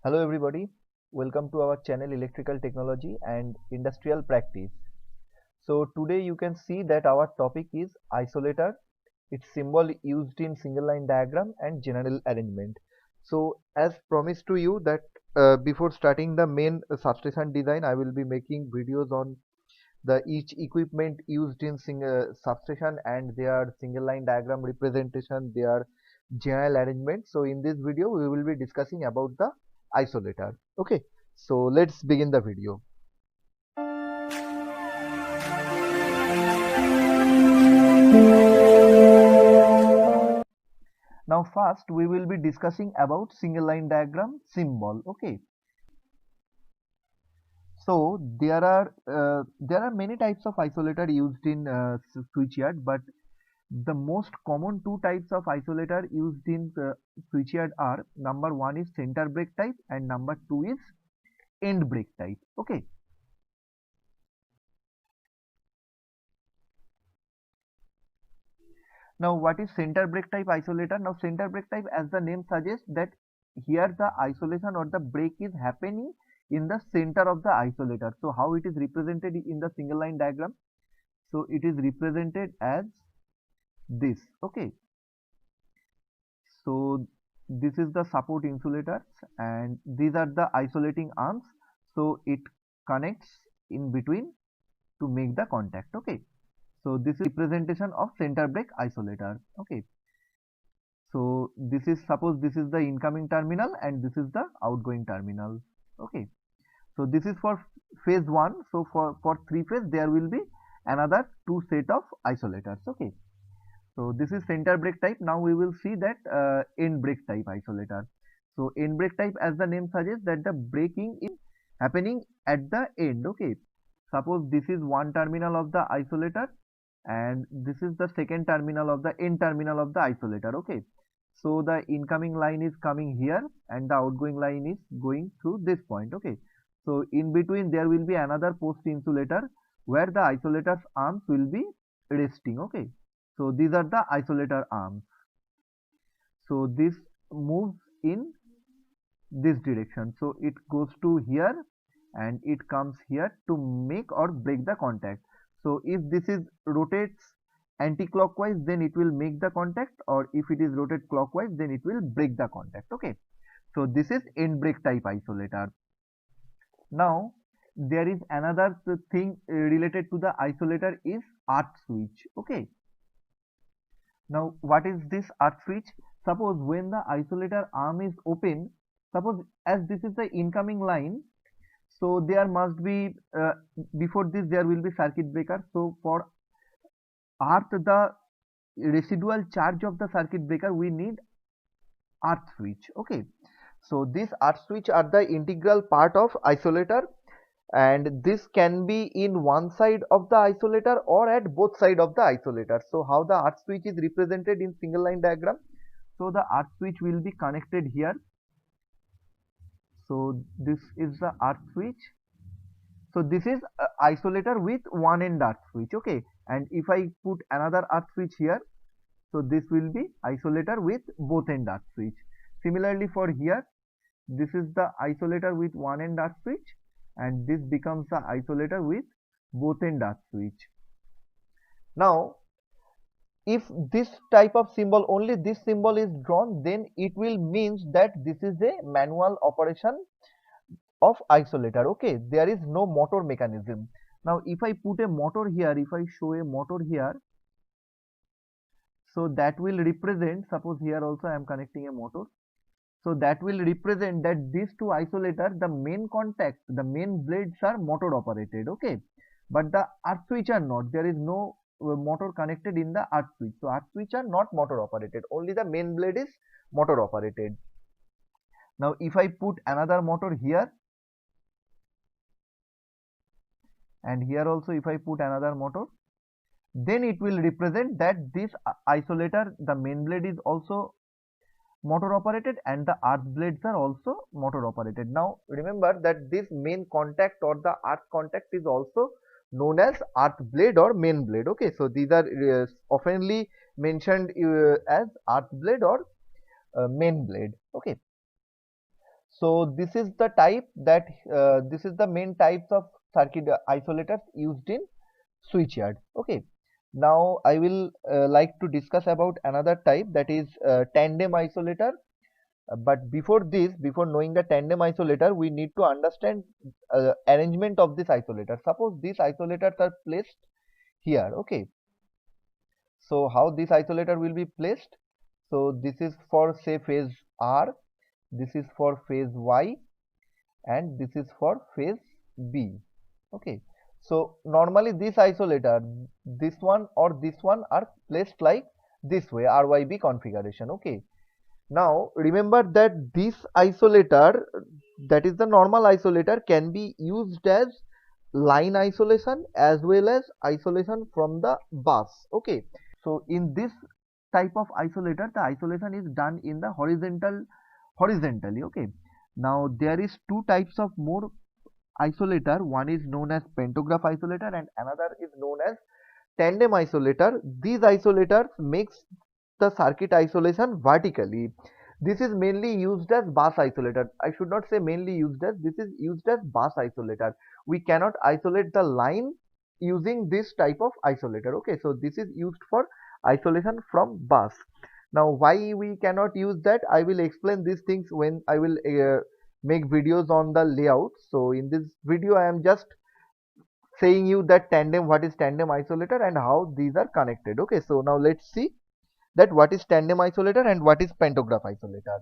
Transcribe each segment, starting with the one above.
Hello everybody, welcome to our channel Electrical Technology and Industrial Practice. So today you can see that our topic is isolator, its symbol used in single line diagram and general arrangement. So as promised to you that before starting the main substation design, I will be making videos on the each equipment used in single substation and their single line diagram representation, their general arrangement. So in this video we will be discussing about the isolator. Okay, so let's begin the video. Now first we will be discussing about single line diagram symbol. Okay, so there are many types of isolator used in switchyard, but the most common two types of isolator used in switchyard are: number one is center break type and number two is end break type. Okay, now what is center break type isolator? Now center break type, as the name suggests, that here the isolation or the break is happening in the center of the isolator. So how it is represented in the single line diagram? So it is represented as this. Okay, so this is the support insulators and these are the isolating arms, so it connects in between to make the contact. Okay, so this is representation of center break isolator. Okay, so this is, suppose this is the incoming terminal and this is the outgoing terminal. Okay, so this is for phase 1. So for 3 phase there will be another 2 set of isolators. Okay, so this is center break type. Now we will see that end break type isolator. So end break type, as the name suggests, that the breaking is happening at the end. Okay, suppose this is one terminal of the isolator and this is the second terminal of the end terminal of the isolator. Okay, so the incoming line is coming here and the outgoing line is going through this point. Okay, so in between there will be another post insulator where the isolator's arms will be resting. Okay, so these are the isolator arms. So this moves in this direction, so it goes to here and it comes here to make or break the contact. So if this is rotates anti-clockwise, then it will make the contact, or if it is rotated clockwise, then it will break the contact. Okay, so this is end break type isolator. Now there is another thing related to the isolator is earth switch. Okay, now what is this earth switch? Suppose when the isolator arm is open, suppose as this is the incoming line, so there must be before this there will be circuit breaker. So for earth the residual charge of the circuit breaker, we need earth switch. Okay, so this earth switch are the integral part of isolator, and this can be in one side of the isolator or at both side of the isolator. So how the earth switch is represented in single line diagram? So the earth switch will be connected here. So this is the earth switch. So this is isolator with one end earth switch. Okay, and if I put another earth switch here, so this will be isolator with both end earth switch. Similarly for here, this is the isolator with one end earth switch and this becomes the isolator with both end earth switch. Now if this type of symbol, only this symbol is drawn, then it will means that this is a manual operation of isolator. Okay, there is no motor mechanism. Now if I put a motor here, if I show a motor here, so that will represent, suppose here also I am connecting a motor, so that will represent that these two isolator, the main contact, the main blades are motor operated. Okay, but the earth switch are not. There is no motor connected in the earth switch, so earth switch are not motor operated, only the main blade is motor operated. Now if I put another motor here and here also if I put another motor, then it will represent that this isolator, the main blade is also motor operated and the earth blades are also motor operated. Now remember that this main contact or the earth contact is also known as earth blade or main blade. Okay, so these are oftenly mentioned as earth blade or main blade. Okay, So this is the type that this is the main types of circuit isolators used in switchyard. Okay. Now I will like to discuss about another type, that is tandem isolator. But before this, before knowing the tandem isolator, we need to understand arrangement of this isolator. Suppose these isolators are placed here. Okay. So how this isolator will be placed? So this is for say phase R, this is for phase Y, and this is for phase B. Okay. So normally this isolator, this one or this one are placed like this way, RYB configuration. Okay. Now remember that this isolator, that is the normal isolator, can be used as line isolation as well as isolation from the bus. Okay. So in this type of isolator, the isolation is done in the horizontally. Okay. Now there is two types of more isolator. One is known as pantograph isolator and another is known as tandem isolator. These isolators makes the circuit isolation vertically. This is mainly used as bus isolator. I should not say mainly used as, this is used as bus isolator. We cannot isolate the line using this type of isolator. Okay, so this is used for isolation from bus. Now why we cannot use that, I will explain these things when I will make videos on the layout. So in this video I am just saying you that tandem, what is tandem isolator and how these are connected. Okay, so now let's see that what is tandem isolator and what is pantograph isolator.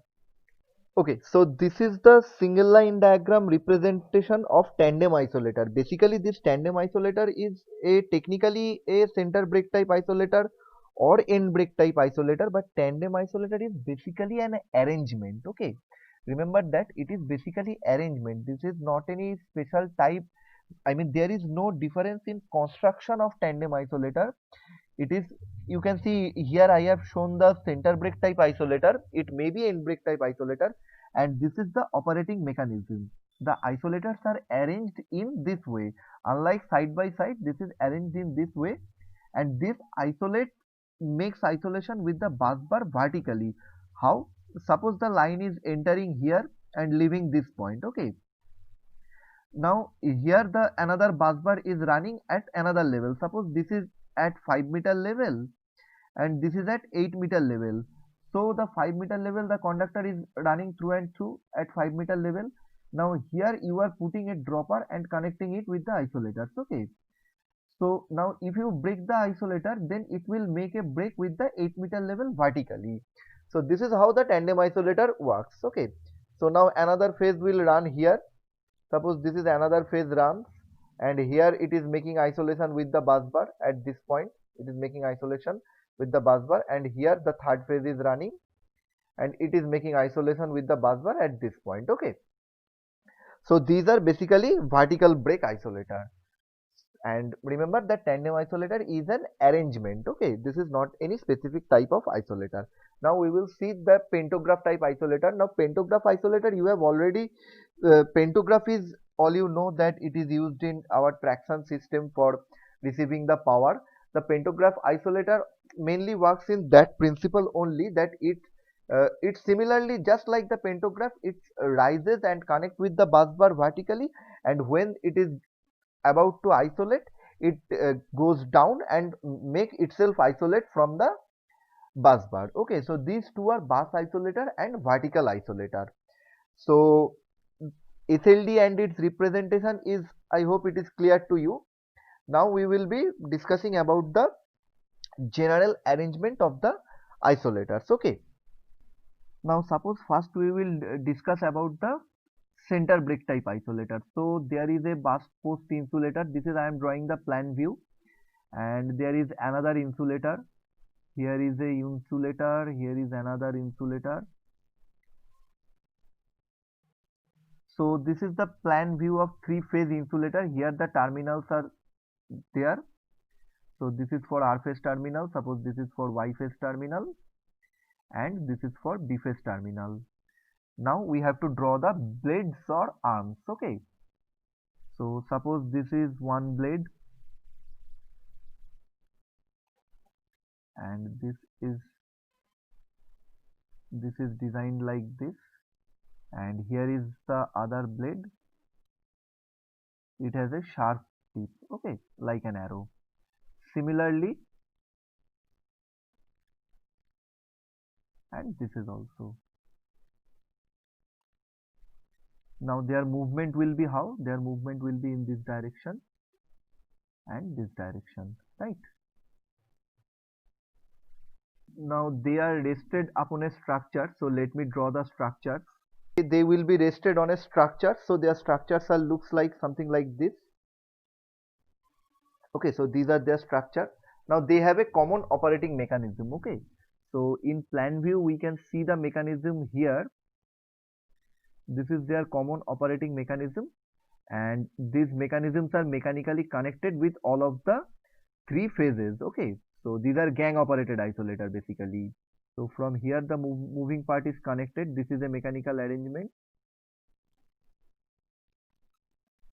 Okay, so this is the single line diagram representation of tandem isolator. Basically this tandem isolator is a technically a center break type isolator or end break type isolator, but tandem isolator is basically an arrangement. Okay, remember that it is basically arrangement. This is not any special type. I mean, there is no difference in construction of tandem isolator. It is, you can see here I have shown the center break type isolator. It may be end break type isolator, and this is the operating mechanism. The isolators are arranged in this way. Unlike side by side, this is arranged in this way, and this isolate makes isolation with the bus bar vertically. How? Suppose the line is entering here and leaving this point. Okay. Now here the another bus bar is running at another level. Suppose this is at 5-meter level and this is at 8-meter level. So the 5-meter level, the conductor is running through and through at 5-meter level. Now here you are putting a dropper and connecting it with the isolators. Okay. So now if you break the isolator, then it will make a break with the 8-meter level vertically. So this is how the tandem isolator works. Okay. So now another phase will run here. Suppose this is another phase runs, and here it is making isolation with the bus bar at this point. It is making isolation with the bus bar, and here the third phase is running and it is making isolation with the bus bar at this point. Okay. So these are basically vertical break isolator. And remember that tandem isolator is an arrangement. Okay, this is not any specific type of isolator. Now we will see the pantograph type isolator. Now pantograph isolator, you have already pantograph is all you know that it is used in our traction system for receiving the power. The pantograph isolator mainly works in that principle only, that it similarly just like the pantograph, it rises and connect with the bus bar vertically, and when it is about to isolate, it goes down and make itself isolate from the bus bar. Okay, so these two are bus isolator and vertical isolator. So SLD and its representation is, I hope it is clear to you. Now we will be discussing about the general arrangement of the isolators. Okay, now suppose first we will discuss about the center break type isolator. So there is a bus post insulator. This is I am drawing the plan view, and there is another insulator. Here is a insulator. Here is another insulator. So this is the plan view of three-phase insulator. Here the terminals are there. So this is for R phase terminal. Suppose this is for Y phase terminal, and this is for B phase terminal. Now we have to draw the blades or arms. Okay. So suppose this is one blade and this is designed like this. and here is the other blade. It has a sharp tip, okay, like an arrow. Similarly, and this is also. Now their movement will be how? Their movement will be in this direction and this direction, right? Now they are rested upon a structure. So let me draw the structure. They will be rested on a structure. So their structures are looks like something like this. Okay, so these are their structure. Now they have a common operating mechanism. Okay, so in plan view we can see the mechanism here. This is their common operating mechanism, and these mechanisms are mechanically connected with all of the three phases. Okay, so these are gang operated isolator basically. So from here the moving part is connected. This is a mechanical arrangement,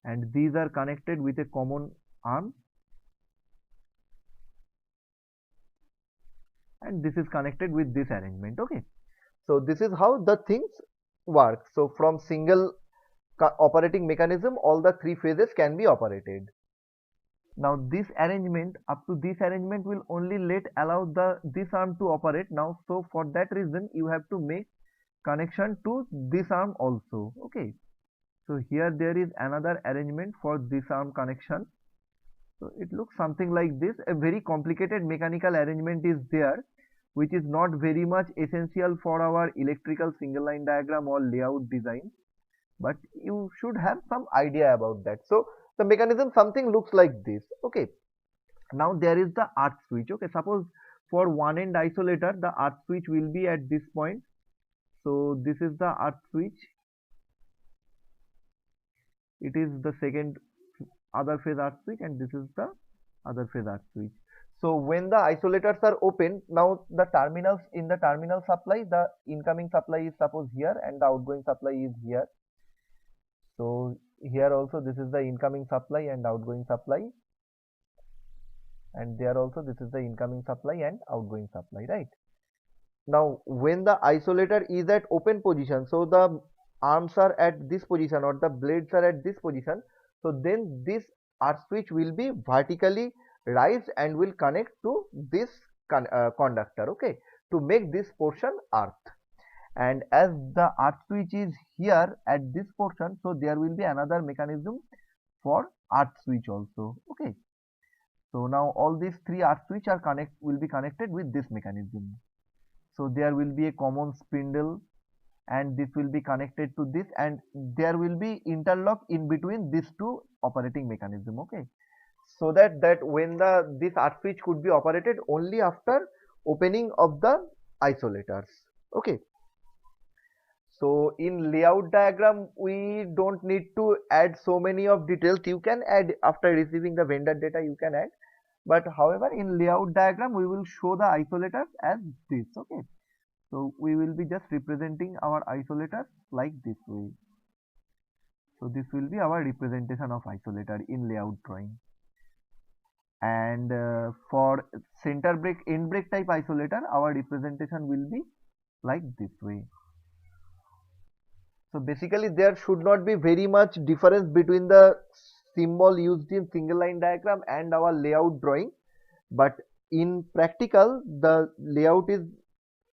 and these are connected with a common arm, and this is connected with this arrangement. Okay, so this is how the things work. So from single operating mechanism all the three phases can be operated. Now this arrangement, up to this arrangement will only let allow this arm to operate now. So for that reason you have to make connection to this arm also. Okay, so here there is another arrangement for this arm connection. So it looks something like this. A very complicated mechanical arrangement is there, which is not very much essential for our electrical single line diagram or layout design, but you should have some idea about that. So the mechanism something looks like this. Okay, now there is the earth switch. Okay, suppose for one end isolator the earth switch will be at this point. So this is the earth switch. It is the second other phase earth switch, and this is the other phase earth switch. So when the isolators are open, now the terminals, in the terminal supply, the incoming supply is suppose here and the outgoing supply is here. So here also this is the incoming supply and outgoing supply, and there also this is the incoming supply and outgoing supply, right? Now when the isolator is at open position, so the arms are at this position or the blades are at this position, so then this earth switch will be vertically raised and will connect to this conductor, okay, to make this portion earth. And as the earth switch is here at this portion, so there will be another mechanism for earth switch also. Okay, so now all these three earth switch are will be connected with this mechanism. So there will be a common spindle, and this will be connected to this, and there will be interlock in between these two operating mechanism. Okay, so that when this earth switch could be operated only after opening of the isolators. Okay, so in layout diagram we don't need to add so many of details. You can add after receiving the vendor data, you can add, but however in layout diagram we will show the isolators as this. Okay, so we will be just representing our isolators like this way. So this will be our representation of isolator in layout drawing. And for center break, end break type isolator, our representation will be like this way. So basically there should not be very much difference between the symbol used in single line diagram and our layout drawing, but in practical the layout is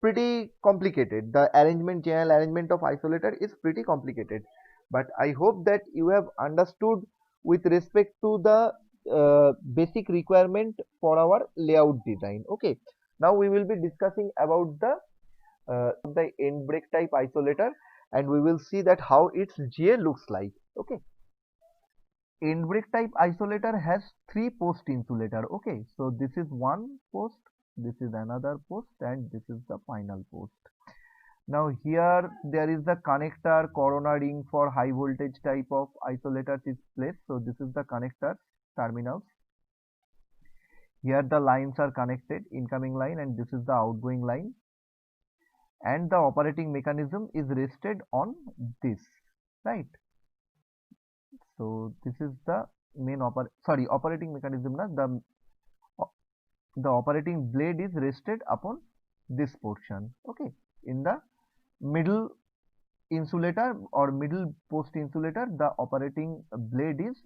pretty complicated. The arrangement, general arrangement of isolator is pretty complicated, but I hope that you have understood with respect to the basic requirement for our layout design. Okay, now we will be discussing about the end break type isolator, and we will see that how its GA looks like. Okay, end break type isolator has three post insulator. Okay, so this is one post, this is another post, and this is the final post. Now here there is the connector corona ring for high voltage type of isolators is placed. So this is the connector terminals. Here the lines are connected, incoming line, and this is the outgoing line, and the operating mechanism is rested on this, right? So this is the main operating mechanism. The operating blade is rested upon this portion. Okay, in the middle insulator or middle post insulator, the operating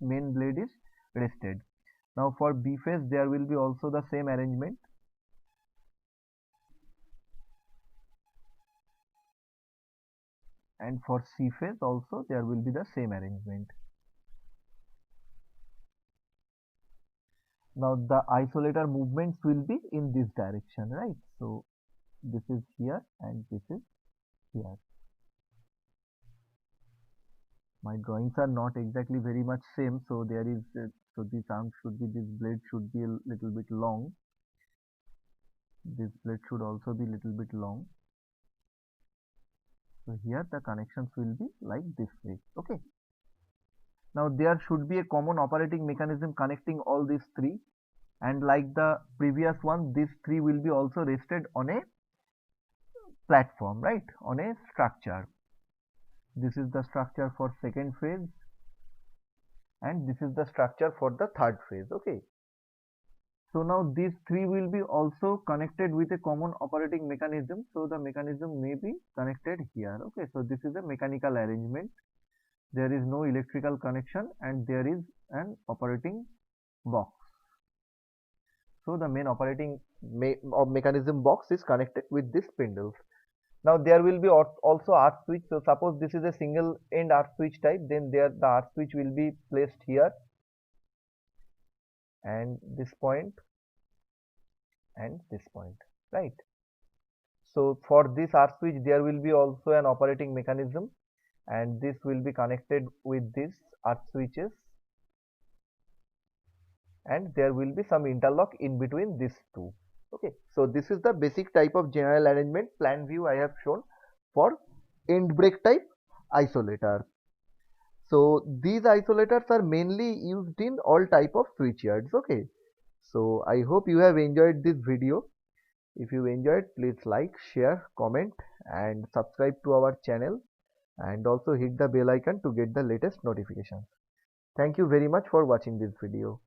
main blade is rested. Now for B phase there will be also the same arrangement. And for C phase also there will be the same arrangement. Now the isolator movements will be in this direction, right? So this is here and this is here. My drawings are not exactly very much same, so there is so this arm should be, this blade should be a little bit long. This blade should also be little bit long. So here the connections will be like this way. Okay. Now there should be a common operating mechanism connecting all these three, and like the previous one, these three will be also rested on a platform, right? On a structure. This is the structure for second phase and this is the structure for the third phase. Okay. So now these three will be also connected with a common operating mechanism. So the mechanism may be connected here. Okay. So this is a mechanical arrangement. There is no electrical connection and there is an operating box. So the main operating mechanism box is connected with this spindles. Now there will be also arc switch. So suppose this is a single end arc switch type, then there the arc switch will be placed here and this point and this point, right? So for this arc switch there will be also an operating mechanism and this will be connected with this arc switches and there will be some interlock in between these two. Okay, so this is the basic type of general arrangement plan view I have shown for end break type isolator. So these isolators are mainly used in all type of switchyards. Okay, so I hope you have enjoyed this video. If you enjoyed, please like, share, comment and subscribe to our channel and also hit the bell icon to get the latest notifications. Thank you very much for watching this video.